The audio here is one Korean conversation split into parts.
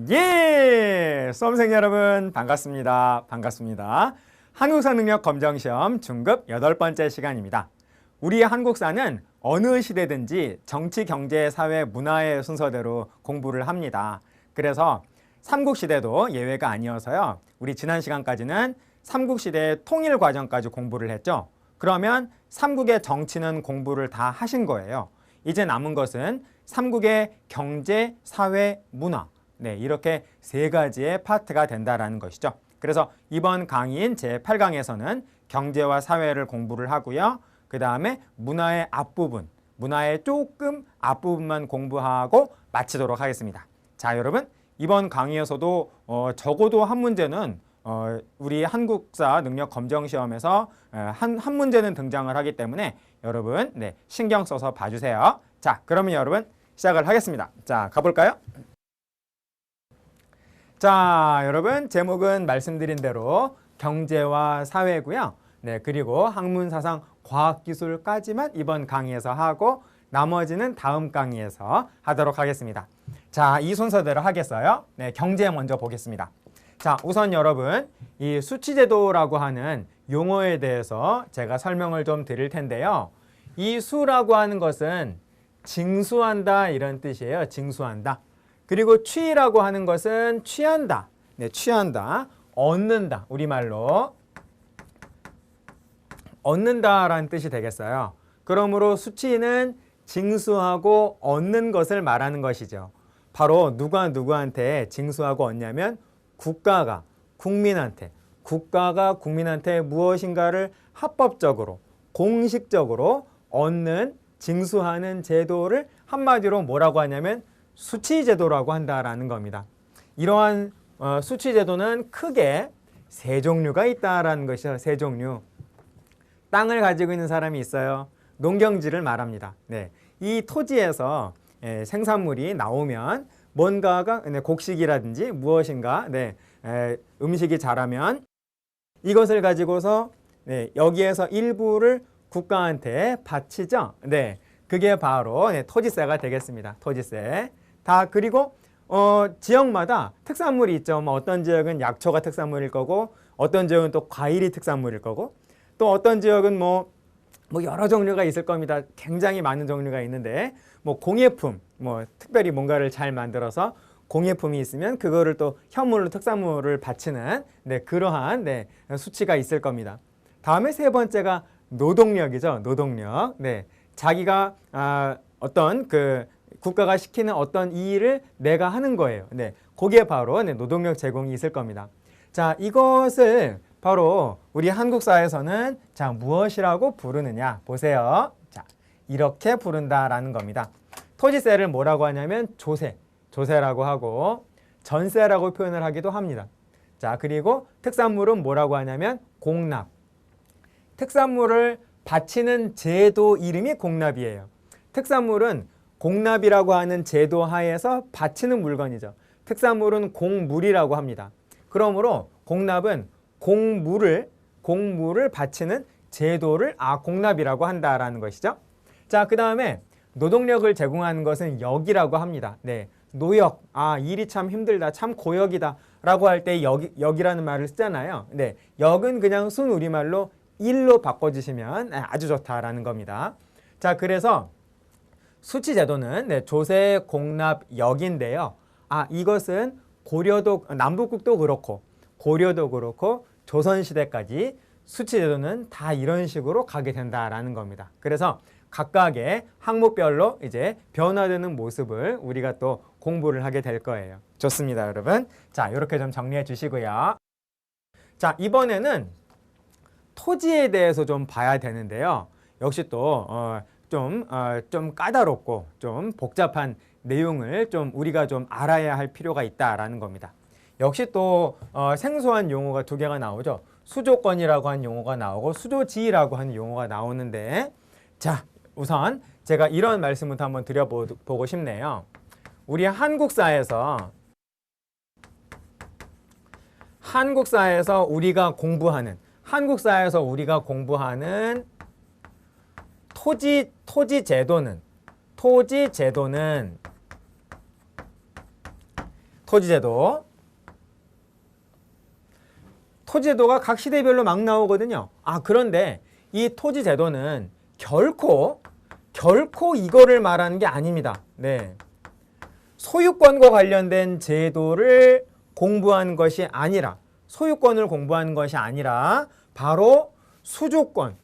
예! 수험생 여러분 반갑습니다. 한국사 능력 검정시험 중급 8번째 시간입니다. 우리 한국사는 어느 시대든지 정치, 경제, 사회, 문화의 순서대로 공부를 합니다. 그래서 삼국시대도 예외가 아니어서요. 우리 지난 시간까지는 삼국시대의 통일 과정까지 공부를 했죠. 그러면 삼국의 정치는 공부를 다 하신 거예요. 이제 남은 것은 삼국의 경제, 사회, 문화, 이렇게 세 가지의 파트가 된다라는 것이죠. 그래서 이번 강의인 제8강에서는 경제와 사회를 공부를 하고요. 그 다음에 문화의 앞부분, 문화의 조금 앞부분만 공부하고 마치도록 하겠습니다. 자, 여러분 이번 강의에서도 적어도 한 문제는 우리 한국사 능력 검정 시험에서 한 문제는 등장을 하기 때문에 여러분 신경 써서 봐주세요. 자, 그러면 여러분 시작을 하겠습니다. 자, 가볼까요? 자, 여러분 제목은 말씀드린 대로 경제와 사회고요. 그리고 학문, 사상, 과학기술까지만 이번 강의에서 하고 나머지는 다음 강의에서 하도록 하겠습니다. 자, 이 순서대로 하겠어요. 경제 먼저 보겠습니다. 자, 우선 여러분 이 수치제도라고 하는 용어에 대해서 제가 설명을 좀 드릴 텐데요. 이 수라고 하는 것은 징수한다 이런 뜻이에요. 징수한다. 그리고 취라고 하는 것은 취한다. 취한다. 얻는다. 우리말로 얻는다라는 뜻이 되겠어요. 그러므로 수치는 징수하고 얻는 것을 말하는 것이죠. 바로 누가 누구한테 징수하고 얻냐면 국가가 국민한테 무엇인가를 합법적으로 공식적으로 얻는 징수하는 제도를 한마디로 뭐라고 하냐면 수치제도라고 한다라는 겁니다. 이러한 수치제도는 크게 세 종류가 있다라는 것이죠. 세 종류. 땅을 가지고 있는 사람이 있어요. 농경지를 말합니다. 이 토지에서 생산물이 나오면 뭔가가 곡식이라든지 무엇인가 음식이 자라면 이것을 가지고서 여기에서 일부를 국가한테 바치죠. 그게 바로 토지세가 되겠습니다. 토지세. 다 그리고 지역마다 특산물이 있죠. 어떤 지역은 약초가 특산물일 거고 어떤 지역은 또 과일이 특산물일 거고 또 어떤 지역은 뭐 여러 종류가 있을 겁니다. 굉장히 많은 종류가 있는데 공예품, 특별히 뭔가를 잘 만들어서 공예품이 있으면 그거를 또 현물로 특산물을 바치는 그러한 수치가 있을 겁니다. 다음에 세 번째가 노동력이죠. 노동력. 자기가 어떤 국가가 시키는 어떤 이 일을 내가 하는 거예요. 거기에 바로 노동력 제공이 있을 겁니다. 자, 이것을 바로 우리 한국사에서는 자, 무엇이라고 부르느냐 보세요. 자, 이렇게 부른다라는 겁니다. 토지세를 뭐라고 하냐면 조세라고 하고 전세라고 표현을 하기도 합니다. 자, 그리고 특산물은 뭐라고 하냐면 공납. 특산물을 바치는 제도 이름이 공납이에요. 특산물은 공납이라고 하는 제도 하에서 바치는 물건이죠. 특산물은 공물이라고 합니다. 그러므로 공납은 공물을 바치는 제도를 공납이라고 한다라는 것이죠. 자, 그 다음에 노동력을 제공하는 것은 역이라고 합니다. 노역, 일이 참 힘들다, 참 고역이다 라고 할 때 역이라는 말을 쓰잖아요. 역은 그냥 순 우리말로 일로 바꿔주시면 아주 좋다라는 겁니다. 자, 그래서 수치제도는 조세, 공납, 역인데요. 이것은 고려도, 남북국도 그렇고 고려도 그렇고 조선시대까지 수치제도는 다 이런 식으로 가게 된다라는 겁니다. 그래서 각각의 항목별로 이제 변화되는 모습을 우리가 또 공부를 하게 될 거예요. 좋습니다, 여러분. 자, 이렇게 좀 정리해 주시고요. 자, 이번에는 토지에 대해서 좀 봐야 되는데요. 역시 또 좀 까다롭고 좀 복잡한 내용을 좀 우리가 좀 알아야 할 필요가 있다라는 겁니다. 역시 또 생소한 용어가 두 개가 나오죠. 수조권이라고 하는 용어가 나오고 수조지라고 하는 용어가 나오는데, 자, 우선 제가 이런 말씀부터 한번 드려보고 싶네요. 우리 한국사에서 우리가 공부하는 토지제도는 토지제도. 토지제도가 각 시대별로 막 나오거든요. 그런데 이 토지제도는 결코 이거를 말하는 게 아닙니다. 네. 소유권과 관련된 제도를 공부한 것이 아니라, 소유권을 공부하는 것이 아니라 바로 수조권과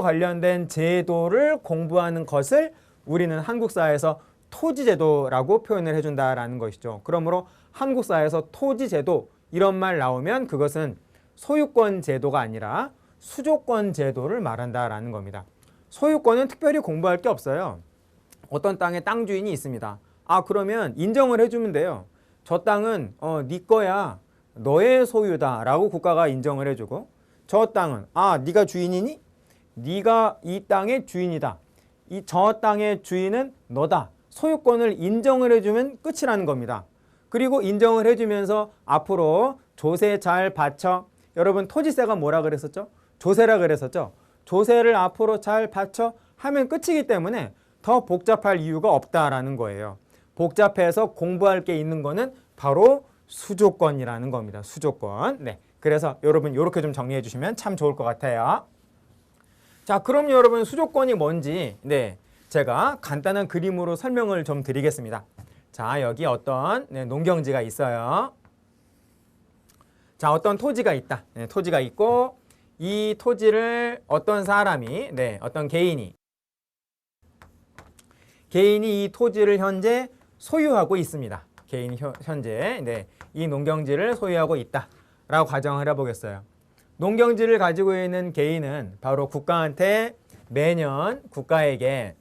관련된 제도를 공부하는 것을 우리는 한국사에서 토지제도라고 표현을 해준다라는 것이죠. 그러므로 한국사에서 토지제도 이런 말 나오면 그것은 소유권 제도가 아니라 수조권 제도를 말한다라는 겁니다. 소유권은 특별히 공부할 게 없어요. 어떤 땅에 땅 주인이 있습니다. 그러면 인정을 해주면 돼요. 저 땅은 네 거야, 너의 소유다 라고 국가가 인정을 해주고, 저 땅은 네가 주인이니? 네가 이 땅의 주인이다. 저 땅의 주인은 너다. 소유권을 인정을 해주면 끝이라는 겁니다. 그리고 인정을 해주면서 앞으로 조세 잘 바쳐. 여러분 토지세가 뭐라 그랬었죠? 조세라 그랬었죠? 조세를 앞으로 잘 바쳐 하면 끝이기 때문에 더 복잡할 이유가 없다라는 거예요. 복잡해서 공부할 게 있는 거는 바로 수조권이라는 겁니다. 수조권. 네. 그래서 여러분 이렇게 좀 정리해 주시면 참 좋을 것 같아요. 자, 그럼 여러분 수조권이 뭔지 제가 간단한 그림으로 설명을 좀 드리겠습니다. 자, 여기 어떤 농경지가 있어요. 자, 어떤 토지가 있다. 토지가 있고 이 토지를 어떤 사람이, 어떤 개인이 이 토지를 현재 소유하고 있습니다. 개인이 현재 이 농경지를 소유하고 있다라고 가정을 해보겠어요. 농경지를 가지고 있는 개인은 바로 국가한테 매년 국가에게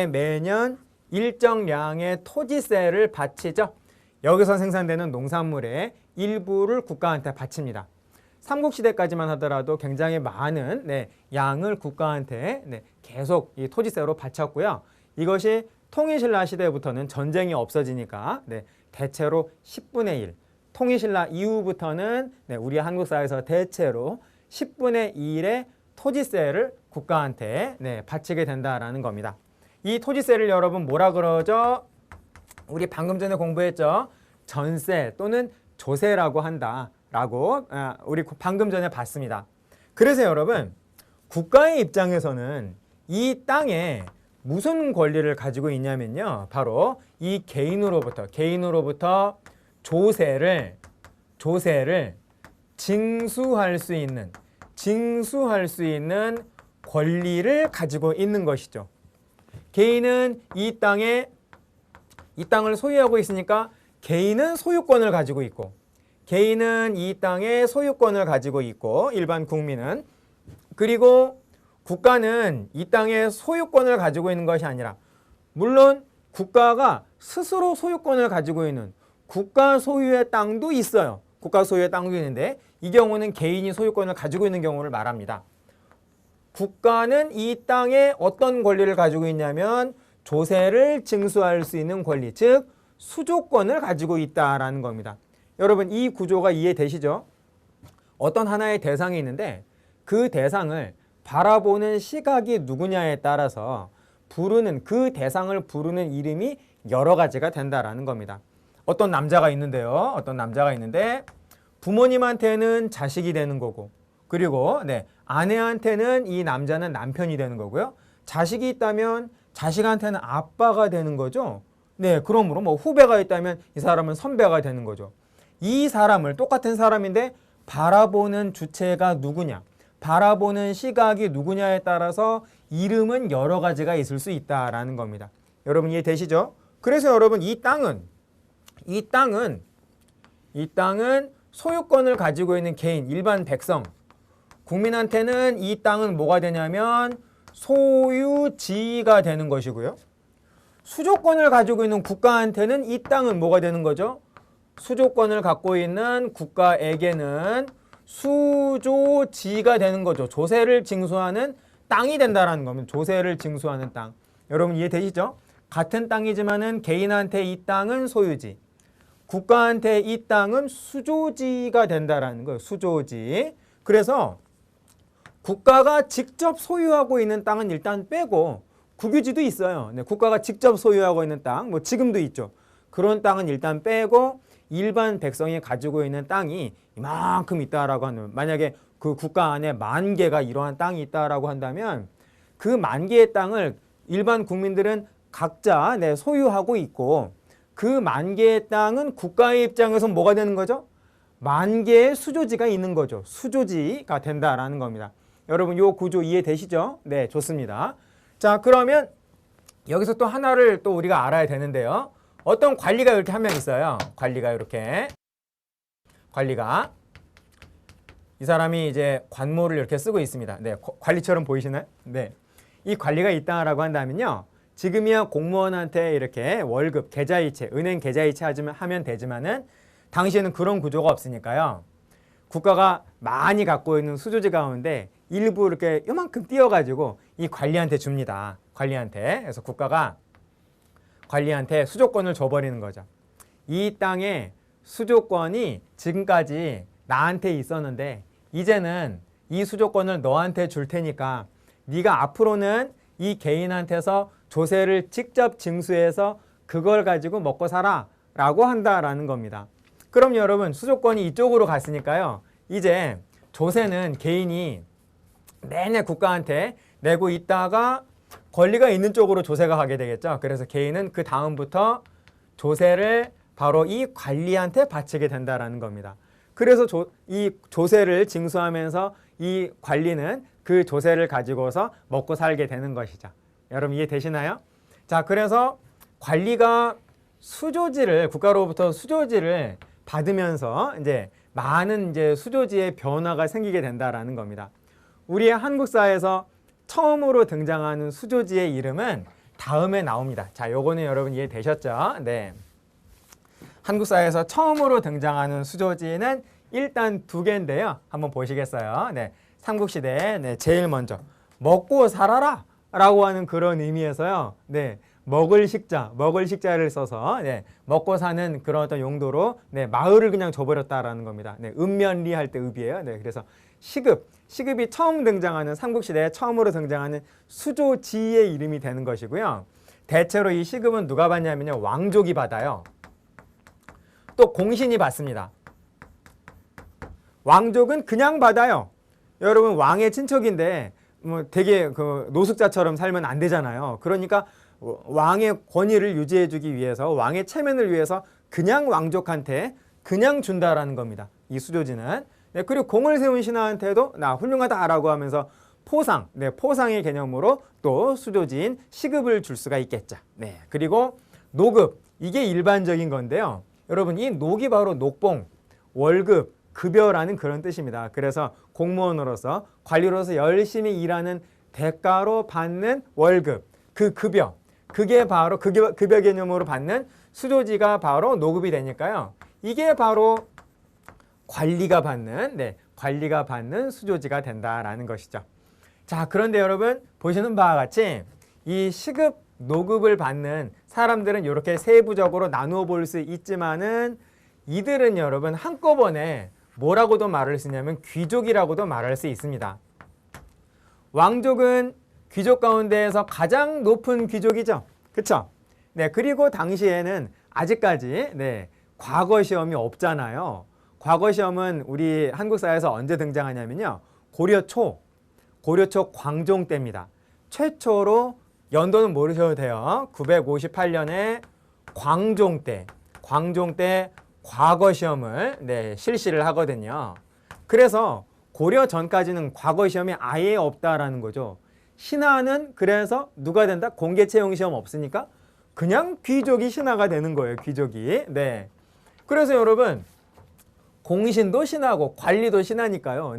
매년 일정량의 토지세를 바치죠. 여기서 생산되는 농산물의 일부를 국가한테 바칩니다. 삼국시대까지만 하더라도 굉장히 많은 양을 국가한테 계속 이 토지세로 바쳤고요. 이것이 통일신라 시대부터는 전쟁이 없어지니까 대체로 10분의 1, 통일신라 이후부터는 우리 한국사회에서 대체로 10분의 1의 토지세를 국가한테 바치게 된다라는 겁니다. 이 토지세를 여러분 뭐라 그러죠? 우리 방금 전에 공부했죠? 전세 또는 조세라고 한다라고 우리 방금 전에 봤습니다. 그래서 여러분 국가의 입장에서는 이 땅에 무슨 권리를 가지고 있냐면요. 바로 이 개인으로부터 조세를 징수할 수 있는 권리를 가지고 있는 것이죠. 개인은 이 땅을 소유하고 있으니까 개인은 소유권을 가지고 있고, 개인은 이 땅의 소유권을 가지고 있고, 일반 국민은, 그리고 국가는 이 땅의 소유권을 가지고 있는 것이 아니라, 물론 국가가 스스로 소유권을 가지고 있는 국가 소유의 땅도 있어요. 국가 소유의 땅도 있는데 이 경우는 개인이 소유권을 가지고 있는 경우를 말합니다. 국가는 이 땅에 어떤 권리를 가지고 있냐면 조세를 징수할 수 있는 권리, 즉 수조권을 가지고 있다라는 겁니다. 여러분 이 구조가 이해되시죠? 어떤 하나의 대상이 있는데 그 대상을 바라보는 시각이 누구냐에 따라서 그 대상을 부르는 이름이 여러 가지가 된다라는 겁니다. 어떤 남자가 있는데요. 부모님한테는 자식이 되는 거고, 그리고 아내한테는 이 남자는 남편이 되는 거고요. 자식이 있다면 자식한테는 아빠가 되는 거죠. 그러므로 후배가 있다면 이 사람은 선배가 되는 거죠. 이 사람을 똑같은 사람인데 바라보는 주체가 누구냐, 바라보는 시각이 누구냐에 따라서 이름은 여러 가지가 있을 수 있다라는 겁니다. 여러분 이해되시죠? 그래서 여러분 이 땅은 소유권을 가지고 있는 개인, 일반 백성, 국민한테는 이 땅은 뭐가 되냐면 소유지가 되는 것이고요. 수조권을 가지고 있는 국가한테는 이 땅은 뭐가 되는 거죠? 수조권을 갖고 있는 국가에게는 수조지가 되는 거죠. 조세를 징수하는 땅이 된다라는 겁니다. 조세를 징수하는 땅. 여러분 이해되시죠? 같은 땅이지만은 개인한테 이 땅은 소유지, 국가한테 이 땅은 수조지가 된다라는 거예요. 수조지. 그래서 국가가 직접 소유하고 있는 땅은 일단 빼고 국유지도 있어요. 네, 국가가 직접 소유하고 있는 땅, 뭐 지금도 있죠. 그런 땅은 일단 빼고 일반 백성이 가지고 있는 땅이 이만큼 있다라고 하는, 만약에 그 국가 안에 10,000개가 이러한 땅이 있다라고 한다면 그 10,000개의 땅을 일반 국민들은 각자 소유하고 있고, 그 10,000개의 땅은 국가의 입장에서 뭐가 되는 거죠? 10,000개의 수조지가 있는 거죠. 수조지가 된다라는 겁니다. 여러분, 이 구조 이해되시죠? 네, 좋습니다. 자, 그러면 여기서 또 하나를 또 우리가 알아야 되는데요. 어떤 관리가 이렇게 한 명 있어요. 관리가 이렇게. 관리가. 이 사람이 이제 관모를 이렇게 쓰고 있습니다. 네, 관리처럼 보이시나요? 네. 이 관리가 있다라고 한다면요. 지금이야 공무원한테 이렇게 월급, 계좌이체, 은행 계좌이체 하면 되지만은 당시에는 그런 구조가 없으니까요. 국가가 많이 갖고 있는 수조지 가운데 일부 이렇게 요만큼 띄어가지고 이 관리한테 줍니다. 관리한테. 그래서 국가가 관리한테 수조권을 줘버리는 거죠. 이 땅의 수조권이 지금까지 나한테 있었는데 이제는 이 수조권을 너한테 줄 테니까 네가 앞으로는 이 개인한테서 조세를 직접 징수해서 그걸 가지고 먹고 살아 라고 한다라는 겁니다. 그럼 여러분, 수조권이 이쪽으로 갔으니까요. 이제 조세는 개인이 내내 국가한테 내고 있다가 권리가 있는 쪽으로 조세가 가게 되겠죠. 그래서 개인은 그 다음부터 조세를 바로 이 관리한테 바치게 된다라는 겁니다. 그래서 이 조세를 징수하면서 이 관리는 그 조세를 가지고서 먹고 살게 되는 것이죠. 여러분, 이해되시나요? 자, 그래서 관리가 수조지를, 국가로부터 수조지를 받으면서 이제 많은 이제 수조지의 변화가 생기게 된다라는 겁니다. 우리의 한국사에서 처음으로 등장하는 수조지의 이름은 다음에 나옵니다. 자, 요거는 여러분 이해되셨죠? 네. 한국사에서 처음으로 등장하는 수조지는 일단 2개인데요. 한번 보시겠어요? 네. 삼국시대에 제일 먼저 먹고 살아라 라고 하는 그런 의미에서요. 네. 먹을 식자를 써서 먹고 사는 그런 어떤 용도로 마을을 그냥 줘버렸다라는 겁니다. 읍면리 할 때 읍이에요. 그래서 시급이 처음 등장하는, 삼국시대에 처음으로 등장하는 수조지의 이름이 되는 것이고요. 대체로 이 시급은 누가 받냐면요, 왕족이 받아요. 또 공신이 받습니다. 왕족은 그냥 받아요. 여러분, 왕의 친척인데 뭐 되게 그 노숙자처럼 살면 안 되잖아요. 그러니까 왕의 권위를 유지해주기 위해서, 왕의 체면을 위해서 그냥 왕족한테 그냥 준다라는 겁니다. 이 수조지는. 그리고 공을 세운 신하한테도 나 훌륭하다라고 하면서 포상, 포상의 개념으로 또 수조지인 시급을 줄 수가 있겠죠. 그리고 노급, 이게 일반적인 건데요. 여러분, 이 녹이 바로 녹봉, 월급, 급여라는 그런 뜻입니다. 그래서 공무원으로서, 관리로서 열심히 일하는 대가로 받는 월급, 그 급여, 그게 바로 급여 개념으로 받는 수조지가 바로 노급이 되니까요. 이게 바로 관리가 받는 수조지가 된다라는 것이죠. 자, 그런데 여러분, 보시는 바와 같이 이 시급, 노급을 받는 사람들은 이렇게 세부적으로 나누어 볼 수 있지만은 이들은 여러분 한꺼번에 뭐라고도 말을 쓰냐면 귀족이라고도 말할 수 있습니다. 왕족은 귀족 가운데에서 가장 높은 귀족이죠. 그쵸? 그리고 당시에는 아직까지 과거 시험이 없잖아요. 과거 시험은 우리 한국사에서 언제 등장하냐면요. 고려 초 광종 때입니다. 최초로, 연도는 모르셔도 돼요. 958년에 광종 때 과거 시험을 실시를 하거든요. 그래서 고려 전까지는 과거 시험이 아예 없다라는 거죠. 신하는 그래서 누가 된다? 공개 채용 시험 없으니까 그냥 귀족이 신하가 되는 거예요. 귀족이. 그래서 여러분, 공신도 신하고 관리도 신하니까요.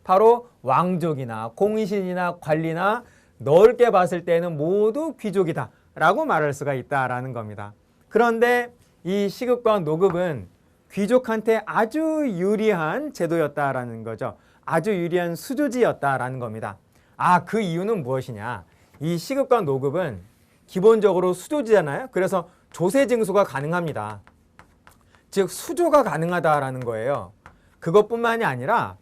바로 왕족이나 공신이나 관리나 넓게 봤을 때는 모두 귀족이다 라고 말할 수가 있다라는 겁니다. 그런데 이 시급과 노급은 귀족한테 아주 유리한 제도였다라는 거죠. 아주 유리한 수조지였다라는 겁니다. 그 이유는 무엇이냐? 이 시급과 노급은 기본적으로 수조지잖아요. 그래서 조세 징수가 가능합니다. 즉 수조가 가능하다라는 거예요. 그것뿐만이 아니라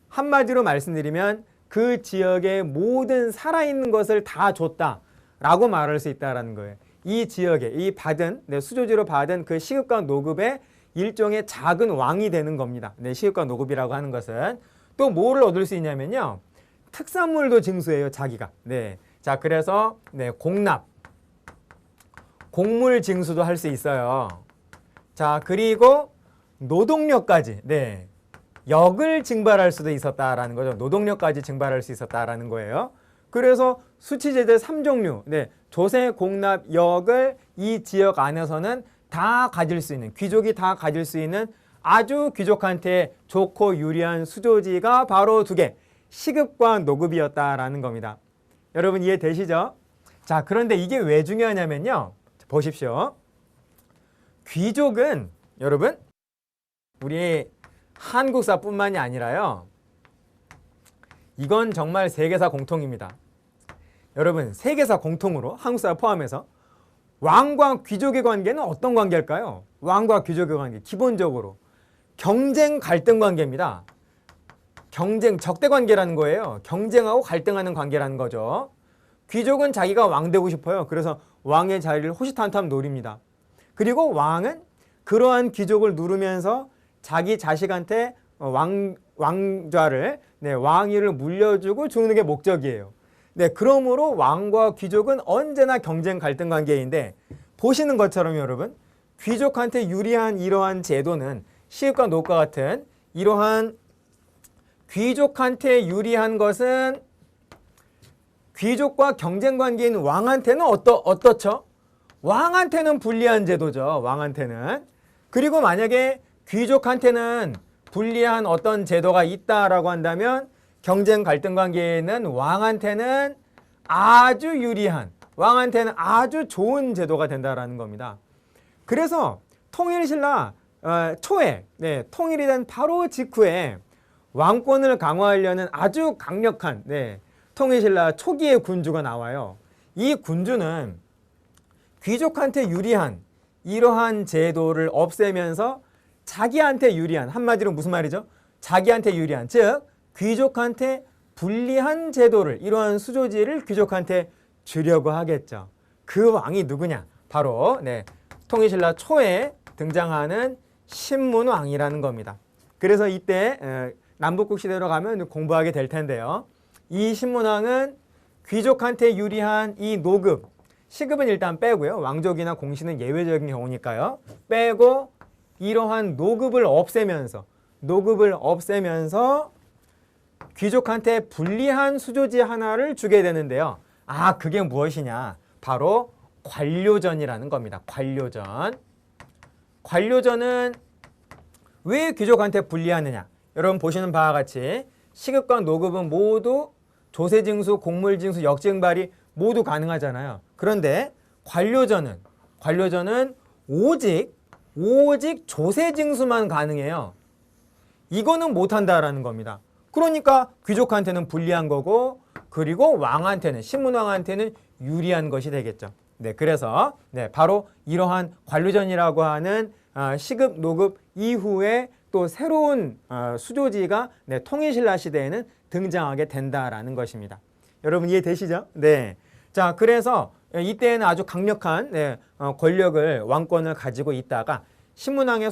한마디로 말씀드리면 그 지역의 모든 살아있는 것을 다 줬다 라고 말할 수 있다는 거예요. 이 지역에 이 받은 수조지로 받은 그 시급과 노급의 일종의 작은 왕이 되는 겁니다. 시급과 노급이라고 하는 것은 또 뭐를 얻을 수 있냐면요. 특산물도 징수해요, 자기가. 자, 그래서 공납, 곡물 징수도 할 수 있어요. 자, 그리고 노동력까지, 역을 징발할 수도 있었다라는 거죠. 노동력까지 징발할 수 있었다라는 거예요. 그래서 수치제도의 3종류, 조세, 공납, 역을 이 지역 안에서는 다 가질 수 있는, 귀족이 다 가질 수 있는 아주 귀족한테 좋고 유리한 수조지가 바로 두 개, 시급과 노급이었다라는 겁니다. 여러분 이해되시죠? 자, 그런데 이게 왜 중요하냐면요. 보십시오. 귀족은 여러분 우리 한국사뿐만이 아니라요. 이건 정말 세계사 공통입니다. 여러분 세계사 공통으로 한국사 포함해서 왕과 귀족의 관계는 어떤 관계일까요? 왕과 귀족의 관계 기본적으로 경쟁 갈등 관계입니다. 경쟁 적대 관계라는 거예요. 경쟁하고 갈등하는 관계라는 거죠. 귀족은 자기가 왕 되고 싶어요. 그래서 왕의 자리를 호시탐탐 노립니다. 그리고 왕은 그러한 귀족을 누르면서 자기 자식한테 왕좌를 왕위를 물려주고 주는 게 목적이에요. 그러므로 왕과 귀족은 언제나 경쟁 갈등 관계인데 보시는 것처럼 여러분 귀족한테 유리한 이러한 제도는 시급과 노급과 같은 이러한 귀족한테 유리한 것은 귀족과 경쟁 관계인 왕한테는 어떻죠? 왕한테는 불리한 제도죠. 왕한테는. 그리고 만약에 귀족한테는 불리한 어떤 제도가 있다라고 한다면 경쟁 갈등 관계에는 왕한테는 아주 유리한, 왕한테는 아주 좋은 제도가 된다라는 겁니다. 그래서 통일신라 초에, 통일이 된 바로 직후에 왕권을 강화하려는 아주 강력한 통일신라 초기의 군주가 나와요. 이 군주는 귀족한테 유리한 이러한 제도를 없애면서 자기한테 유리한, 한마디로 무슨 말이죠? 자기한테 유리한, 즉 귀족한테 불리한 제도를, 이러한 수조지를 귀족한테 주려고 하겠죠. 그 왕이 누구냐? 바로 통일신라 초에 등장하는 신문왕이라는 겁니다. 그래서 이때 남북국 시대로 가면 공부하게 될 텐데요. 이 신문왕은 귀족한테 유리한 이 노급, 시급은 일단 빼고요. 왕족이나 공신은 예외적인 경우니까요. 빼고 이러한 노급을 없애면서 귀족한테 불리한 수조지 하나를 주게 되는데요. 아, 그게 무엇이냐? 바로 관료전이라는 겁니다. 관료전. 관료전은 왜 귀족한테 불리하느냐? 여러분 보시는 바와 같이 시급과 노급은 모두 조세징수, 곡물징수, 역징발이 모두 가능하잖아요. 그런데 관료전은 오직 조세징수만 가능해요. 이거는 못한다라는 겁니다. 그러니까 귀족한테는 불리한 거고 그리고 왕한테는, 신문왕한테는 유리한 것이 되겠죠. 그래서 바로 이러한 관료전이라고 하는 시급, 노급 이후에 또 새로운 수조지가 통일신라 시대에는 등장하게 된다라는 것입니다. 여러분 이해되시죠? 자, 그래서 이때는 아주 강력한 권력을, 왕권을 가지고 있다가 신문왕의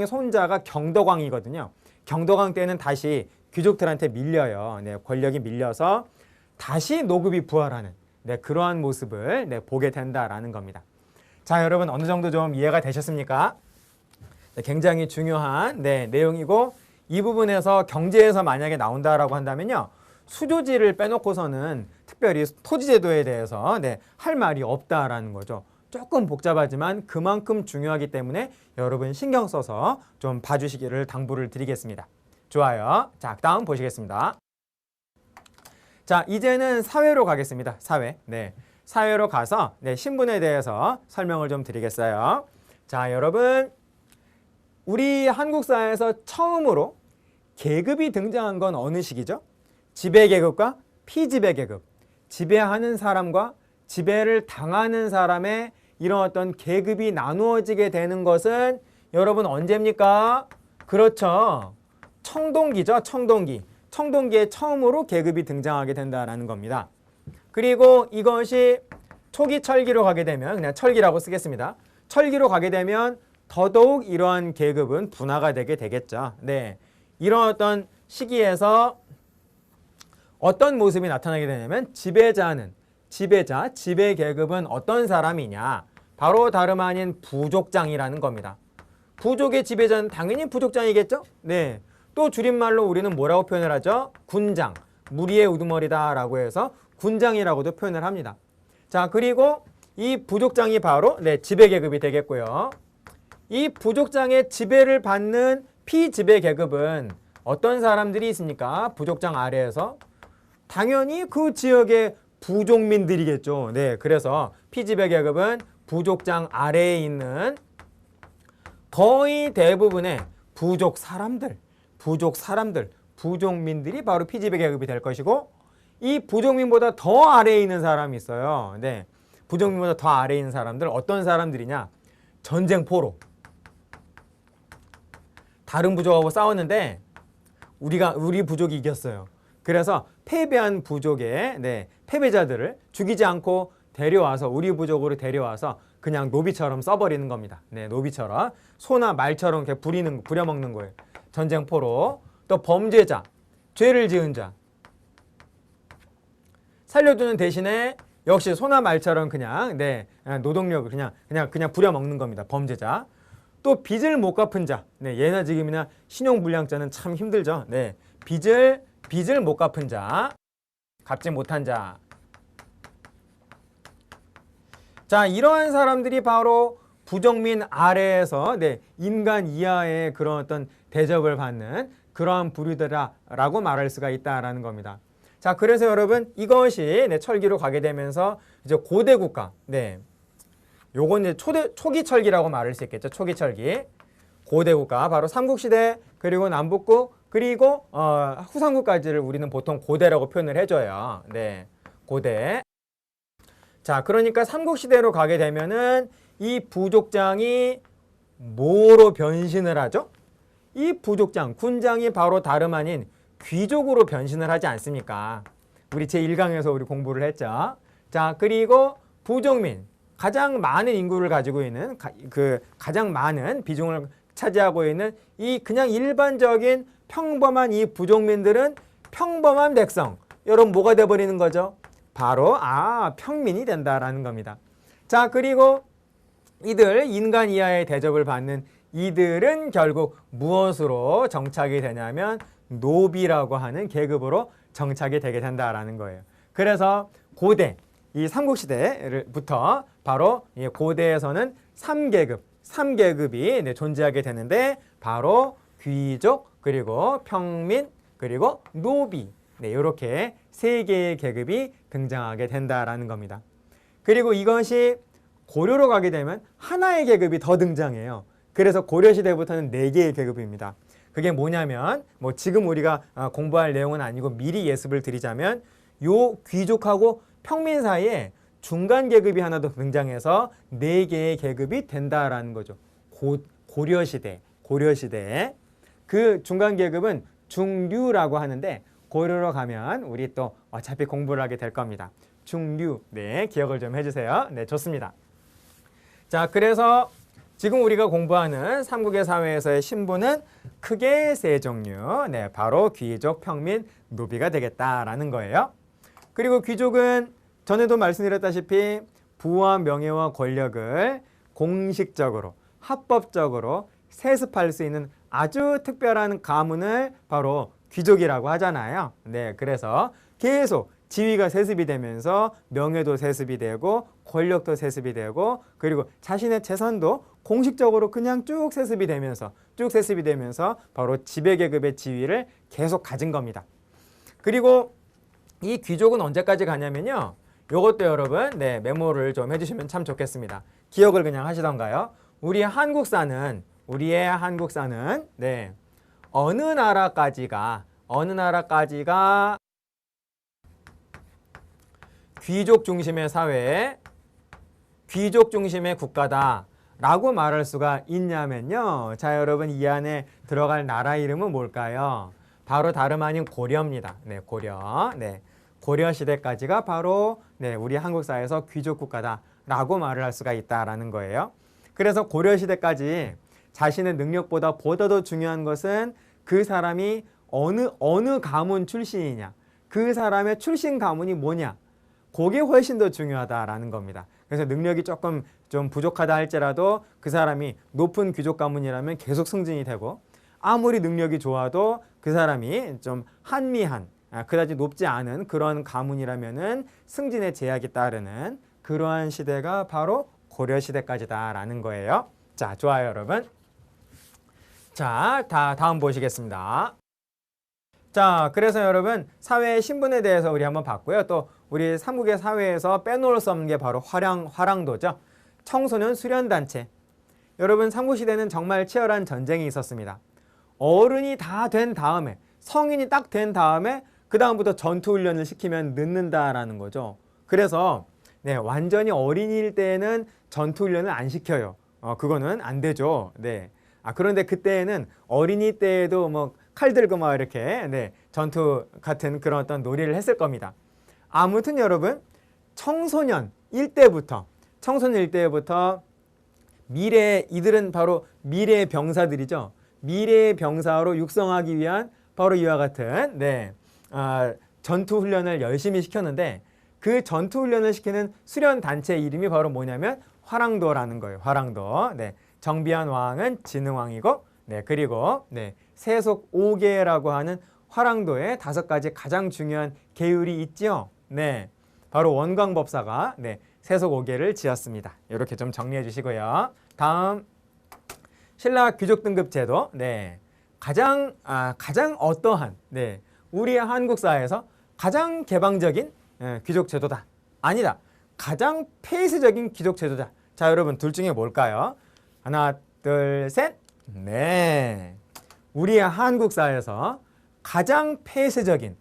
손자가 경덕왕이거든요. 경덕왕 때는 다시 귀족들한테 밀려요. 권력이 밀려서 다시 노급이 부활하는 그러한 모습을 보게 된다라는 겁니다. 자, 여러분 어느 정도 좀 이해가 되셨습니까? 굉장히 중요한 내용이고 이 부분에서 경제에서 만약에 나온다라고 한다면요. 수조지를 빼놓고서는 특별히 토지제도에 대해서 할 말이 없다라는 거죠. 조금 복잡하지만 그만큼 중요하기 때문에 여러분 신경 써서 좀 봐주시기를 당부를 드리겠습니다. 좋아요. 자, 다음 보시겠습니다. 자, 이제는 사회로 가겠습니다. 사회로 가서 신분에 대해서 설명을 좀 드리겠어요. 자, 여러분 우리 한국 사회에서 처음으로 계급이 등장한 건 어느 시기죠? 지배계급과 피지배계급, 지배하는 사람과 지배를 당하는 사람의 이런 어떤 계급이 나누어지게 되는 것은 여러분 언제입니까? 그렇죠. 청동기죠. 청동기에 처음으로 계급이 등장하게 된다는 겁니다. 그리고 이것이 초기 철기로 가게 되면 그냥 철기라고 쓰겠습니다. 철기로 가게 되면 더더욱 이러한 계급은 분화가 되게 되겠죠. 네, 이런 어떤 시기에서 어떤 모습이 나타나게 되냐면 지배 계급은 어떤 사람이냐? 바로 다름 아닌 부족장이라는 겁니다. 부족의 지배자는 당연히 부족장이겠죠? 네. 또 줄임말로 우리는 뭐라고 표현을 하죠? 군장, 무리의 우두머리다 라고 해서 군장이라고도 표현을 합니다. 자, 그리고 이 부족장이 바로 지배 계급이 되겠고요. 이 부족장의 지배를 받는 피지배 계급은 어떤 사람들이 있습니까? 부족장 아래에서 당연히 그 지역의 부족민들이겠죠. 네, 그래서 피지배 계급은 부족장 아래에 있는 거의 대부분의 부족 사람들, 부족민들이 바로 피지배 계급이 될 것이고, 이 부족민보다 더 아래에 있는 사람이 있어요. 네, 부족민보다 더 아래에 있는 사람들, 어떤 사람들이냐? 전쟁포로. 다른 부족하고 싸웠는데 우리 부족이 이겼어요. 그래서 패배한 부족의 패배자들을 죽이지 않고 데려와서 우리 부족으로 데려와서 그냥 노비처럼 써버리는 겁니다. 네, 노비처럼 소나 말처럼 이렇게 부려먹는 거예요. 전쟁포로. 또 범죄자, 죄를 지은 자 살려주는 대신에 역시 소나 말처럼 그냥 노동력을 그냥 부려먹는 겁니다. 범죄자. 또 빚을 못 갚은 자, 예나 지금이나 신용불량자는 참 힘들죠. 네, 빚을 못 갚은 자, 갚지 못한 자. 자, 이러한 사람들이 바로 부족민 아래에서 인간 이하의 그런 어떤 대접을 받는 그러한 부류다라고 말할 수가 있다라는 겁니다. 자, 그래서 여러분 이것이 철기로 가게 되면서 이제 고대 국가, 요건 이제 초기 철기라고 말할 수 있겠죠. 초기 철기. 고대 국가 바로 삼국시대, 그리고 남북국, 그리고 후삼국까지를 우리는 보통 고대라고 표현을 해줘요. 네, 고대. 자, 그러니까 삼국시대로 가게 되면은 이 부족장이 뭐로 변신을 하죠? 이 부족장, 군장이 바로 다름 아닌 귀족으로 변신을 하지 않습니까? 우리 제1강에서 우리 공부를 했죠. 자, 그리고 부족민, 가장 많은 인구를 가지고 있는 가장 많은 비중을 차지하고 있는 이 그냥 일반적인 평범한 이 부족민들은 평범한 백성. 여러분 뭐가 돼버리는 거죠? 바로 평민이 된다라는 겁니다. 자, 그리고 이들 인간 이하의 대접을 받는 이들은 결국 무엇으로 정착이 되냐면 노비라고 하는 계급으로 정착이 되게 된다라는 거예요. 그래서 고대, 이 삼국시대부터 바로 고대에서는 3계급이 존재하게 되는데 바로 귀족, 그리고 평민, 그리고 노비, 이렇게 3개의 계급이 등장하게 된다라는 겁니다. 그리고 이것이 고려로 가게 되면 하나의 계급이 더 등장해요. 그래서 고려시대부터는 4개의 계급입니다. 그게 뭐냐면 지금 우리가 공부할 내용은 아니고 미리 예습을 드리자면 요 귀족하고 평민 사이에 중간 계급이 하나 더 등장해서 4개의 계급이 된다라는 거죠. 고려시대. 그 중간 계급은 중류라고 하는데 고려로 가면 우리 또 어차피 공부를 하게 될 겁니다. 중류. 기억을 좀 해주세요. 좋습니다. 자, 그래서 지금 우리가 공부하는 삼국의 사회에서의 신분은 크게 3종류. 바로 귀족, 평민, 노비가 되겠다라는 거예요. 그리고 귀족은 전에도 말씀드렸다시피 부와 명예와 권력을 공식적으로, 합법적으로 세습할 수 있는 아주 특별한 가문을 바로 귀족이라고 하잖아요. 그래서 계속 지위가 세습이 되면서 명예도 세습이 되고 권력도 세습이 되고 그리고 자신의 재산도 공식적으로 그냥 쭉 세습이 되면서 바로 지배계급의 지위를 계속 가진 겁니다. 그리고 이 귀족은 언제까지 가냐면요. 요것도 여러분 메모를 좀 해주시면 참 좋겠습니다. 기억을 그냥 하시던가요? 우리의 한국사는 어느 나라까지가 귀족 중심의 사회, 귀족 중심의 국가다라고 말할 수가 있냐면요. 자, 여러분 이 안에 들어갈 나라 이름은 뭘까요? 바로 다름 아닌 고려입니다. 고려. 고려 시대까지가 바로 네, 우리 한국 사회에서 귀족 국가다라고 말을 할 수가 있다라는 거예요. 그래서 고려 시대까지 자신의 능력보다 더 중요한 것은 그 사람이 어느 가문 출신이냐, 그 사람의 출신 가문이 뭐냐, 그게 훨씬 더 중요하다라는 겁니다. 그래서 능력이 조금 좀 부족하다 할지라도 그 사람이 높은 귀족 가문이라면 계속 승진이 되고, 아무리 능력이 좋아도 그 사람이 좀 한미한, 그다지 높지 않은 그런 가문이라면은 승진의 제약이 따르는 그러한 시대가 바로 고려 시대까지다라는 거예요. 자, 좋아요, 여러분. 자, 다음 보시겠습니다. 자, 그래서 여러분 사회의 신분에 대해서 우리 한번 봤고요. 또 우리 삼국의 사회에서 빼놓을 수 없는 게 바로 화랑도죠. 청소년 수련단체. 여러분 삼국시대는 정말 치열한 전쟁이 있었습니다. 어른이 다 된 다음에, 성인이 딱 된 다음에 그 다음부터 전투훈련을 시키면 늦는다라는 거죠. 그래서 네, 완전히 어린이일 때에는 전투훈련을 안 시켜요. 그거는 안 되죠. 네. 그런데 그때에는 어린이 때에도 뭐 칼 들고 막 이렇게 네, 전투 같은 그런 어떤 놀이를 했을 겁니다. 아무튼 여러분 청소년 일대부터 이들은 바로 미래의 병사들이죠. 미래의 병사로 육성하기 위한 바로 이와 같은 네, 전투 훈련을 열심히 시켰는데, 그 전투 훈련을 시키는 수련 단체 이름이 바로 뭐냐면 화랑도라는 거예요. 화랑도. 네, 정비한 왕은 진흥왕이고, 네, 그리고 네, 세속 5계라고 하는 화랑도의 5가지 가장 중요한 계율이 있죠. 네, 바로 원광법사가 네, 세속 5계를 지었습니다. 이렇게 좀 정리해 주시고요. 다음 신라 귀족 등급 제도. 네, 가장 어떠한 네, 우리 한국 사회에서 가장 개방적인 귀족 제도다. 아니다. 가장 폐쇄적인 귀족 제도다. 자, 여러분 둘 중에 뭘까요? 하나, 둘, 셋. 네. 우리 한국 사회에서 가장 폐쇄적인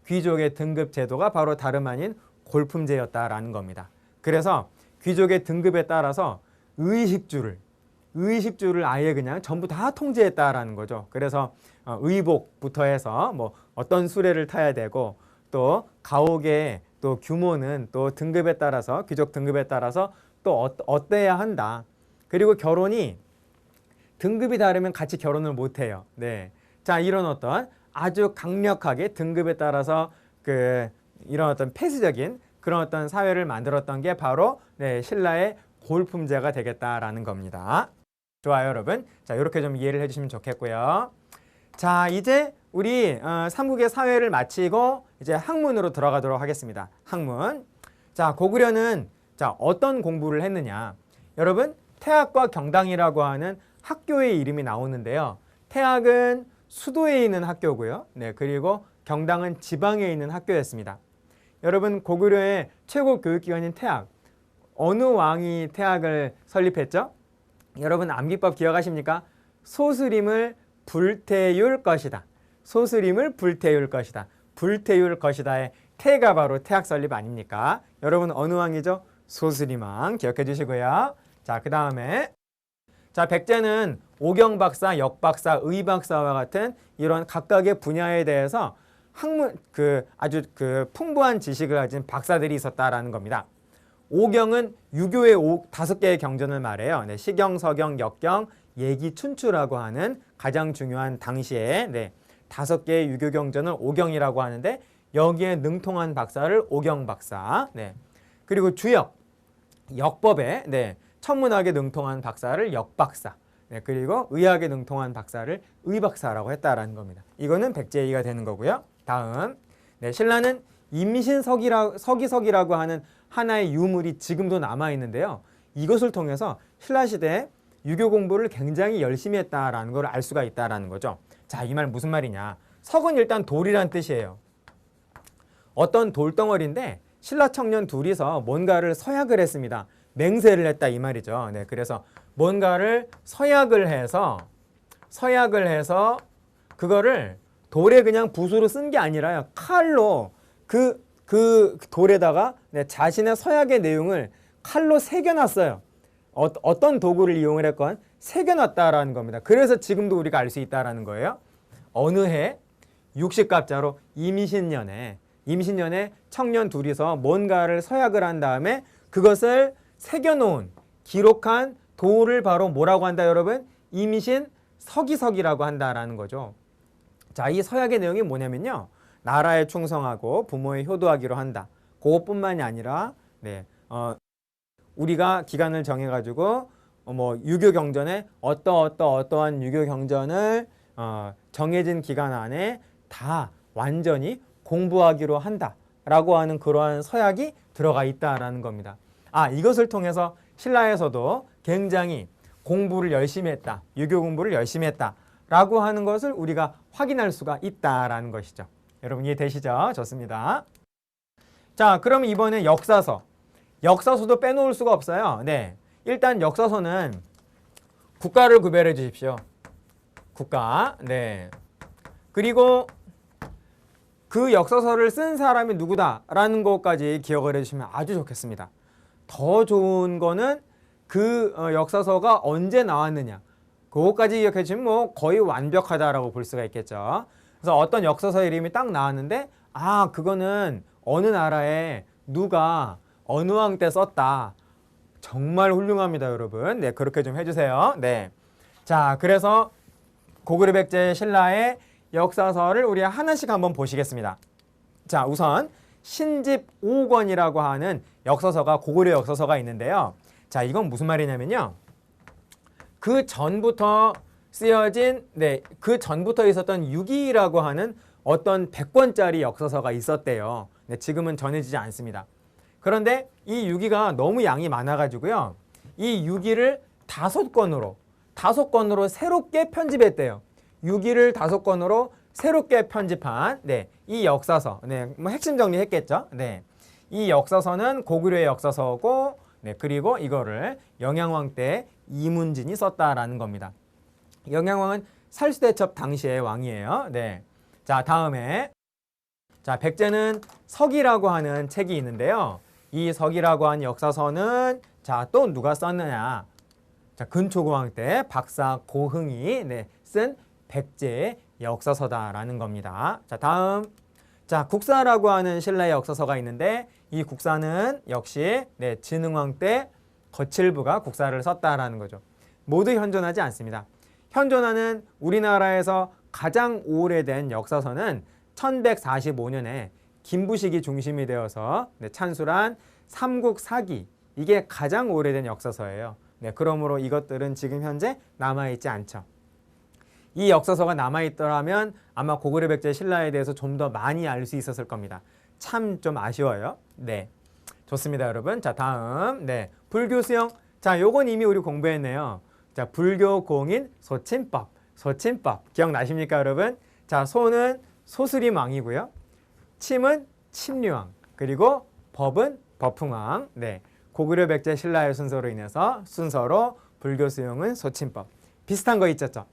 귀족의 등급 제도가 바로 다름 아닌 골품제였다라는 겁니다. 그래서 귀족의 등급에 따라서 의식주를 아예 그냥 전부 다 통제했다라는 거죠. 그래서 의복부터 해서 뭐 어떤 수레를 타야 되고, 또 가옥의 또 규모는 또 등급에 따라서, 귀족 등급에 따라서 또 어때야 한다. 그리고 결혼이 등급이 다르면 같이 결혼을 못 해요. 네. 자, 이런 어떤 아주 강력하게 등급에 따라서 이런 어떤 폐쇄적인 그런 어떤 사회를 만들었던 게 바로 네, 신라의 골품제가 되겠다라는 겁니다. 좋아요, 여러분. 자, 이렇게 좀 이해를 해주시면 좋겠고요. 자, 이제 우리 삼국의 사회를 마치고 이제 학문으로 들어가도록 하겠습니다. 학문. 자, 고구려는 자, 어떤 공부를 했느냐. 여러분, 태학과 경당이라고 하는 학교의 이름이 나오는데요. 태학은 수도에 있는 학교고요. 네, 그리고 경당은 지방에 있는 학교였습니다. 여러분, 고구려의 최고 교육기관인 태학. 어느 왕이 태학을 설립했죠? 여러분, 암기법 기억하십니까? 소스림을 불태울 것이다. 소스림을 불태울 것이다. 불태울 것이다의 태가 바로 태학 설립 아닙니까? 여러분, 어느 왕이죠? 소스림 왕 기억해 주시고요. 자, 그 다음에 자, 백제는 오경박사, 역박사, 의박사와 같은 이런 각각의 분야에 대해서 학문 아주 풍부한 지식을 가진 박사들이 있었다라는 겁니다. 오경은 유교의 5개의 경전을 말해요. 네, 시경, 서경, 역경, 예기, 춘추라고 하는 가장 중요한 당시에 네, 5개의 유교 경전을 오경이라고 하는데, 여기에 능통한 박사를 오경박사. 네. 그리고 주역, 역법에 네, 천문학에 능통한 박사를 역박사. 네, 그리고 의학에 능통한 박사를 의박사라고 했다라는 겁니다. 이거는 백제이가 되는 거고요. 다음, 네, 신라는 임신서기라고 하는 하나의 유물이 지금도 남아 있는데요. 이것을 통해서 신라 시대에 유교 공부를 굉장히 열심히 했다라는 걸 알 수가 있다라는 거죠. 자, 이 말 무슨 말이냐? 석은 일단 돌이란 뜻이에요. 어떤 돌덩어리인데 신라 청년 둘이서 뭔가를 서약을 했습니다. 맹세를 했다 이 말이죠. 네, 그래서 뭔가를 서약을 해서 그거를 돌에 그냥 붓으로 쓴 게 아니라요. 칼로 그 돌에다가 네, 자신의 서약의 내용을 칼로 새겨놨어요. 어떤 도구를 이용을 했건 새겨놨다라는 겁니다. 그래서 지금도 우리가 알 수 있다라는 거예요. 어느 해 60갑자로 임신년에 임신년에 청년 둘이서 뭔가를 서약을 한 다음에 그것을 새겨놓은, 기록한 도를 바로 뭐라고 한다, 여러분? 임신 서기석이라고 한다라는 거죠. 자, 이 서약의 내용이 뭐냐면요. 나라에 충성하고 부모에 효도하기로 한다. 그것뿐만이 아니라, 우리가 기간을 정해가지고 유교 경전에 어떠한 유교 경전을 정해진 기간 안에 다 완전히 공부하기로 한다라고 하는 그러한 서약이 들어가 있다라는 겁니다. 이것을 통해서 신라에서도 굉장히 공부를 열심히 했다, 유교 공부를 열심히 했다라고 하는 것을 우리가 확인할 수가 있다라는 것이죠. 여러분 이해되시죠? 좋습니다. 자, 그럼 이번에 역사서. 역사서도 빼놓을 수가 없어요. 네, 일단 역사서는 국가를 구별해 주십시오. 국가. 네. 그리고 그 역사서를 쓴 사람이 누구다라는 것까지 기억을 해주시면 아주 좋겠습니다. 더 좋은 거는 그 역사서가 언제 나왔느냐, 그것까지 기억해 주시면 거의 완벽하다라고 볼 수가 있겠죠. 그래서 어떤 역사서 이름이 딱 나왔는데 그거는 어느 나라에 누가 어느 왕 때 썼다. 정말 훌륭합니다, 여러분. 네, 그렇게 좀 해주세요. 네. 자, 그래서 고구려 백제 신라의 역사서를 우리 하나씩 한번 보시겠습니다. 자, 우선 신집 5권이라고 하는 역사서가, 고구려 역사서가 있는데요. 자, 이건 무슨 말이냐면요. 그 전부터 쓰여진, 그 전부터 있었던 유기라고 하는 어떤 100권짜리 역사서가 있었대요. 네, 지금은 전해지지 않습니다. 그런데 이 유기가 너무 양이 많아가지고요. 이 유기를 5권으로 새롭게 편집했대요. 유기를 5권으로 새롭게 편집한 이 역사서. 핵심 정리했겠죠. 이 역사서는 고구려의 역사서고, 그리고 이거를 영양왕 때 이문진이 썼다라는 겁니다. 영양왕은 살수대첩 당시의 왕이에요. 자, 다음에 백제는 서기라고 하는 책이 있는데요. 이 서기라고 하는 역사서는 또 누가 썼느냐? 근초고왕 때 박사 고흥이 쓴 백제의 역사서다라는 겁니다. 자, 다음. 국사라고 하는 신라의 역사서가 있는데 이 국사는 역시 진흥왕 때 거칠부가 국사를 썼다라는 거죠. 모두 현존하지 않습니다. 현존하는 우리나라에서 가장 오래된 역사서는 1145년에 김부식이 중심이 되어서 찬술한 삼국사기, 이게 가장 오래된 역사서예요. 그러므로 이것들은 지금 현재 남아있지 않죠. 이 역사서가 남아있더라면 아마 고구려 백제 신라에 대해서 좀 더 많이 알 수 있었을 겁니다. 참 좀 아쉬워요. 좋습니다, 여러분. 자, 다음. 불교 수영. 자, 요건 이미 우리 공부했네요. 자, 불교 공인 소침법. 기억나십니까, 여러분? 자, 소는 소수림왕이고요. 침은 침류왕. 그리고 법은 법흥왕. 고구려 백제 신라의 순서로 인해서 순서로 불교 수용은 소침법. 비슷한 거 있었죠.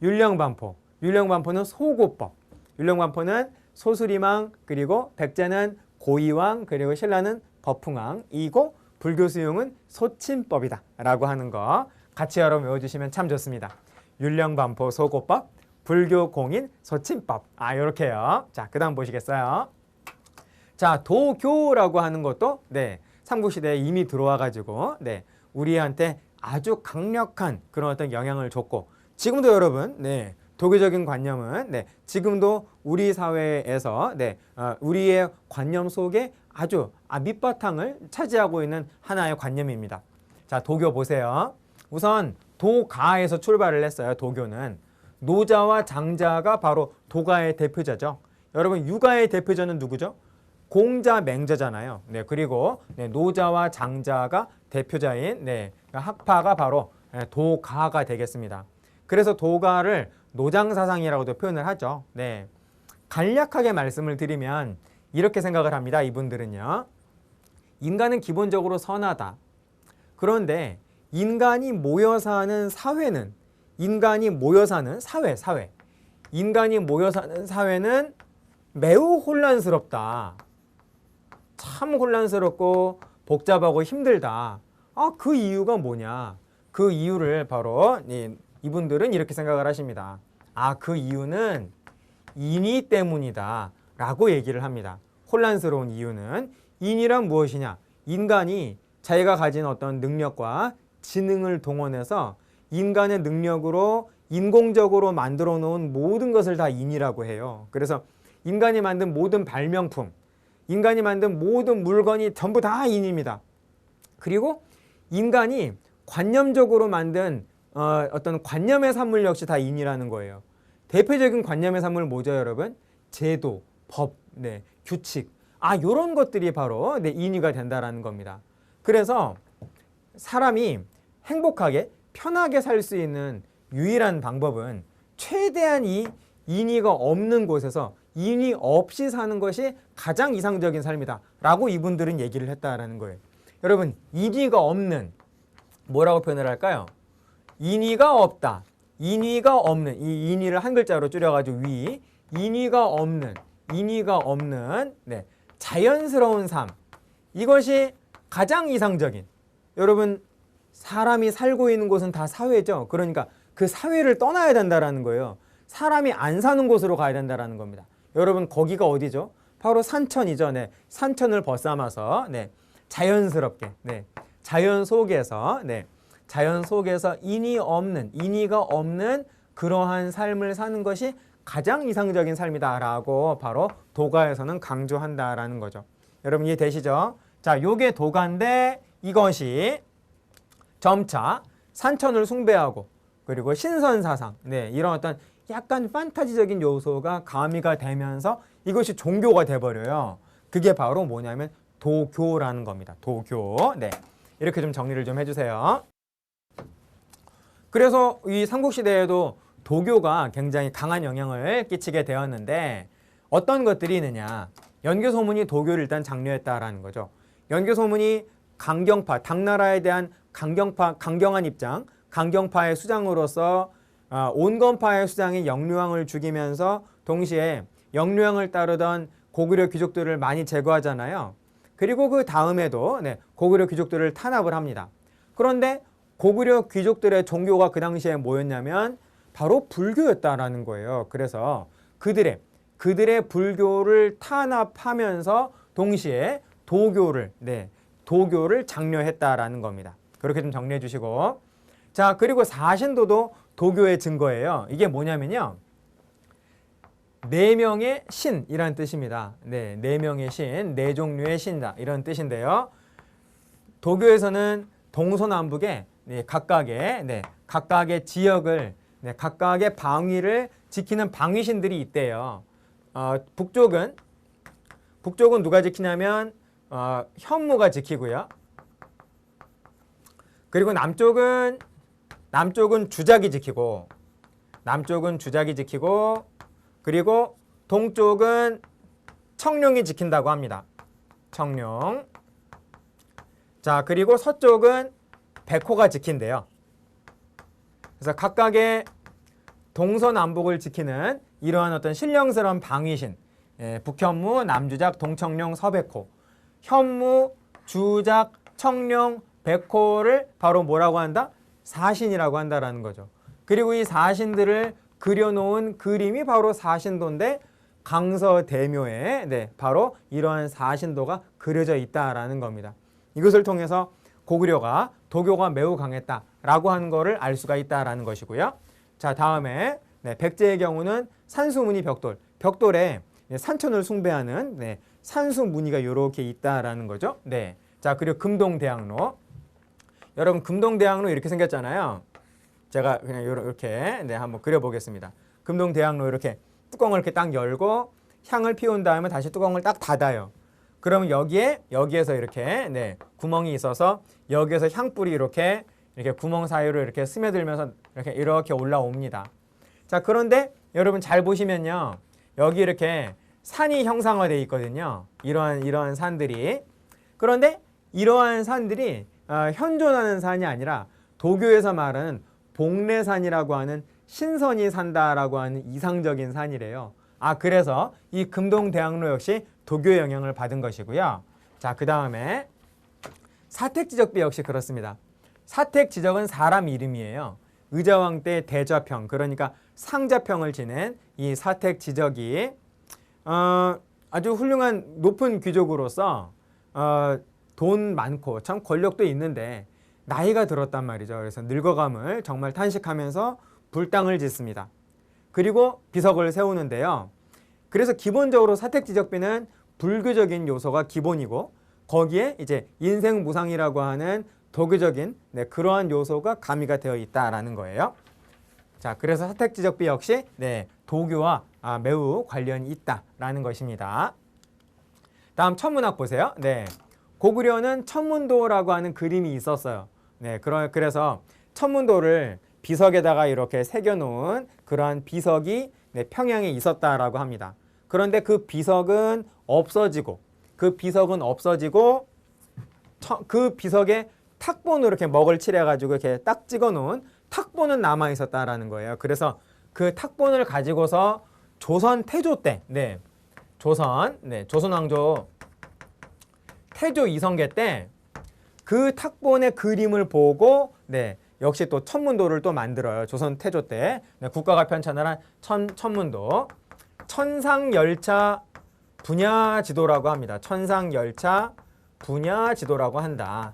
율령반포는 소고법. 율령반포는 소수림왕, 그리고 백제는 고이왕, 그리고 신라는 법흥왕이고 불교 수용은 소침법이다 라고 하는 거 같이 여러분 외워주시면 참 좋습니다. 율령반포 소고법, 불교 공인 소침법. 요렇게요. 자, 그 다음 보시겠어요? 자, 도교라고 하는 것도 삼국시대에 이미 들어와가지고 우리한테 아주 강력한 그런 어떤 영향을 줬고, 지금도 여러분 도교적인 관념은 지금도 우리 사회에서 우리의 관념 속에 아주 밑바탕을 차지하고 있는 하나의 관념입니다. 자, 도교 보세요. 우선 도가에서 출발을 했어요. 도교는 노자와 장자가 바로 도가의 대표자죠. 여러분, 유가의 대표자는 누구죠? 공자, 맹자잖아요. 그리고 노자와 장자가 대표자인 학파가 바로 도가가 되겠습니다. 그래서 도가를 노장사상이라고도 표현을 하죠. 간략하게 말씀을 드리면 이렇게 생각을 합니다. 이분들은요. 인간은 기본적으로 선하다. 그런데 인간이 모여 사는 사회는, 인간이 모여 사는 사회는 매우 혼란스럽다. 참 혼란스럽고 복잡하고 힘들다. 그 이유가 뭐냐? 그 이유를 바로 이분들은 이렇게 생각을 하십니다. 그 이유는 인의 때문이다 라고 얘기를 합니다. 혼란스러운 이유는 인이란 무엇이냐? 인간이 자기가 가진 어떤 능력과 지능을 동원해서 인간의 능력으로 인공적으로 만들어 놓은 모든 것을 다 인이라고 해요. 그래서 인간이 만든 모든 발명품, 인간이 만든 모든 물건이 전부 다 인입니다. 그리고 인간이 관념적으로 만든 어떤 관념의 산물 역시 다 인이라는 거예요. 대표적인 관념의 산물 뭐죠, 여러분? 제도, 법, 규칙. 이런 것들이 바로 인의가 된다라는 겁니다. 그래서 사람이 행복하게 편하게 살 수 있는 유일한 방법은 최대한 이 인의가 없는 곳에서 인의 없이 사는 것이 가장 이상적인 삶이다 라고 이분들은 얘기를 했다라는 거예요. 여러분, 인의가 없는, 뭐라고 표현을 할까요? 인의가 없다, 인의가 없는, 이 인의를 한 글자로 줄여가지고 인의가 없는 자연스러운 삶, 이것이 가장 이상적인, 여러분 사람이 살고 있는 곳은 다 사회죠. 그러니까 그 사회를 떠나야 된다라는 거예요. 사람이 안 사는 곳으로 가야 된다라는 겁니다. 여러분, 거기가 어디죠? 바로 산천이죠. 산천을 벗삼아서 자연스럽게 자연 속에서 인의가 없는 그러한 삶을 사는 것이 가장 이상적인 삶이다라고 바로 도가에서는 강조한다라는 거죠. 여러분 이해되시죠? 자, 요게 도가인데 이것이 점차 산천을 숭배하고 그리고 신선사상, 이런 어떤 약간 판타지적인 요소가 가미가 되면서 이것이 종교가 돼버려요. 그게 바로 뭐냐면 도교라는 겁니다. 도교. 이렇게 좀 정리를 좀 해주세요. 그래서 이 삼국시대에도 도교가 굉장히 강한 영향을 끼치게 되었는데 어떤 것들이 있느냐. 연개소문이 도교를 일단 장려했다라는 거죠. 연개소문이 강경파, 당나라에 대한 강경한 입장, 강경파의 수장으로서 온건파의 수장인 영류왕을 죽이면서 동시에 영류왕을 따르던 고구려 귀족들을 많이 제거하잖아요. 그리고 그 다음에도 고구려 귀족들을 탄압을 합니다. 그런데 고구려 귀족들의 종교가 그 당시에 뭐였냐면 바로 불교였다라는 거예요. 그래서 그들의 불교를 탄압하면서 동시에 도교를 장려했다라는 겁니다. 그렇게 좀 정리해 주시고, 자, 그리고 사신도도 도교의 증거예요. 이게 뭐냐면요, 4명의 신이라는 뜻입니다. 4명의 신, 4종류의 신이다 이런 뜻인데요. 도교에서는 동서남북에 각각의 지역을 각각의 방위를 지키는 방위신들이 있대요. 북쪽은 누가 지키냐면 현무가 지키고요. 그리고 남쪽은 주작이 지키고, 그리고 동쪽은 청룡이 지킨다고 합니다. 청룡. 자, 그리고 서쪽은 백호가 지킨대요. 그래서 각각의 동서남북을 지키는 이러한 어떤 신령스러운 방위신, 북현무, 남주작, 동청룡, 서백호, 현무, 주작, 청룡, 백호를 바로 뭐라고 한다? 사신이라고 한다라는 거죠. 그리고 이 사신들을 그려놓은 그림이 바로 사신도인데 강서대묘에 바로 이러한 사신도가 그려져 있다라는 겁니다. 이것을 통해서 고구려가 도교가 매우 강했다라고 하는 것을 알 수가 있다라는 것이고요. 자, 다음에 백제의 경우는 산수무늬 벽돌에 산천을 숭배하는 산수무늬가 이렇게 있다라는 거죠. 자, 그리고 금동대학로. 여러분, 금동대학로 이렇게 생겼잖아요. 제가 그냥 이렇게 한번 그려보겠습니다. 금동대학로 이렇게 뚜껑을 이렇게 딱 열고 향을 피운 다음에 다시 뚜껑을 딱 닫아요. 그러면 여기에서 이렇게 구멍이 있어서 여기에서 향불이 이렇게 구멍 사이로 이렇게 스며들면서 이렇게 올라옵니다. 자, 그런데 여러분 잘 보시면요, 여기 이렇게 산이 형상화되어 있거든요. 이러한 산들이. 그런데 이러한 산들이 현존하는 산이 아니라 도교에서 말하는 복례산이라고 하는 신선이 산다라고 하는 이상적인 산이래요. 그래서 이 금동대학로 역시 도교의 영향을 받은 것이고요. 자, 그 다음에 사택지적비 역시 그렇습니다. 사택지적은 사람 이름이에요. 의자왕 때 대좌평, 그러니까 상자평을 지낸 이 사택지적이 아주 훌륭한 높은 귀족으로서 돈 많고 참 권력도 있는데 나이가 들었단 말이죠. 그래서 늙어감을 정말 탄식하면서 불당을 짓습니다. 그리고 비석을 세우는데요. 그래서 기본적으로 사택지적비는 불교적인 요소가 기본이고 거기에 이제 인생무상이라고 하는 도교적인 그러한 요소가 가미가 되어 있다라는 거예요. 자, 그래서 사택지적비 역시 도교와 매우 관련이 있다라는 것입니다. 다음 천문학 보세요. 고구려는 천문도라고 하는 그림이 있었어요. 그래서 천문도를 비석에다가 이렇게 새겨놓은 그러한 비석이 평양에 있었다라고 합니다. 그런데 그 비석은 없어지고 그 비석에 탁본으로 이렇게 먹을 칠해가지고 이렇게 딱 찍어놓은 탁본은 남아 있었다라는 거예요. 그래서 그 탁본을 가지고서 조선 태조 때, 조선 왕조 태조 이성계 때 그 탁본의 그림을 보고 역시 또 천문도를 또 만들어요. 조선 태조 때 국가가 편찬을 한 천문도 천상열차 분야지도라고 합니다. 천상열차 분야지도라고 한다.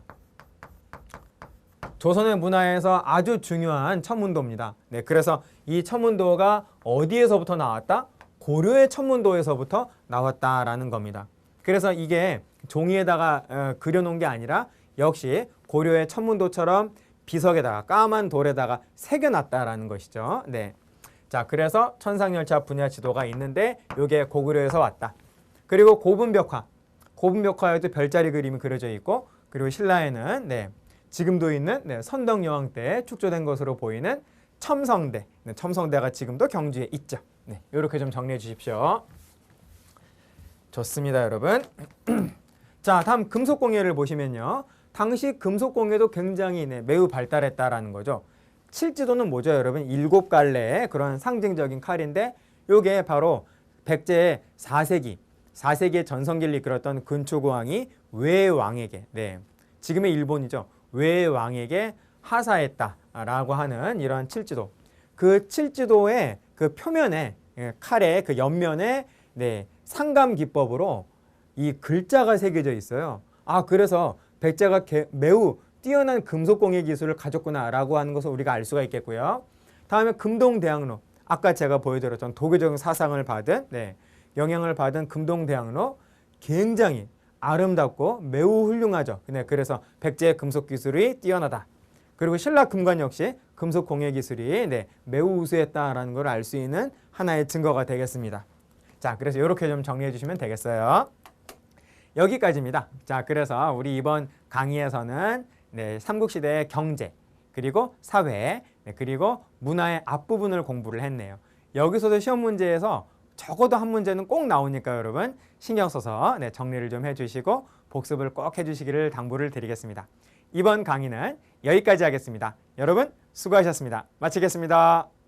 조선의 문화에서 아주 중요한 천문도입니다. 그래서 이 천문도가 어디에서부터 나왔다? 고려의 천문도에서부터 나왔다라는 겁니다. 그래서 이게 종이에다가 그려놓은 게 아니라 역시 고려의 천문도처럼 비석에다가 까만 돌에다가 새겨놨다라는 것이죠. 자, 그래서 천상열차 분야지도가 있는데 이게 고구려에서 왔다. 그리고 고분벽화에도 별자리 그림이 그려져 있고 그리고 신라에는 지금도 있는 선덕여왕 때 축조된 것으로 보이는 첨성대. 첨성대가 지금도 경주에 있죠. 이렇게 좀 정리해 주십시오. 좋습니다, 여러분. 자, 다음 금속공예를 보시면요. 당시 금속공예도 굉장히 매우 발달했다라는 거죠. 칠지도는 뭐죠, 여러분? 7갈래의 그런 상징적인 칼인데 이게 바로 백제의 4세기의 전성기를 이끌었던 근초고왕이 외왕에게, 지금의 일본이죠. 외왕에게 하사했다라고 하는 이런 칠지도. 그 칠지도의 그 표면에, 칼의 그 옆면에 상감 기법으로 이 글자가 새겨져 있어요. 그래서 백제가 매우 뛰어난 금속공예 기술을 가졌구나라고 하는 것을 우리가 알 수가 있겠고요. 다음에 금동대학로. 아까 제가 보여드렸던 도교적인 사상을 받은, 영향을 받은 금동대학로. 굉장히 아름답고 매우 훌륭하죠. 그래서 백제의 금속 기술이 뛰어나다. 그리고 신라금관 역시 금속 공예 기술이 매우 우수했다라는 걸 알 수 있는 하나의 증거가 되겠습니다. 자, 그래서 이렇게 좀 정리해 주시면 되겠어요. 여기까지입니다. 자, 그래서 우리 이번 강의에서는 삼국시대의 경제, 그리고 사회, 그리고 문화의 앞부분을 공부를 했네요. 여기서도 시험 문제에서 적어도 한 문제는 꼭 나오니까 여러분 신경 써서 정리를 좀 해주시고 복습을 꼭 해주시기를 당부를 드리겠습니다. 이번 강의는 여기까지 하겠습니다. 여러분 수고하셨습니다. 마치겠습니다.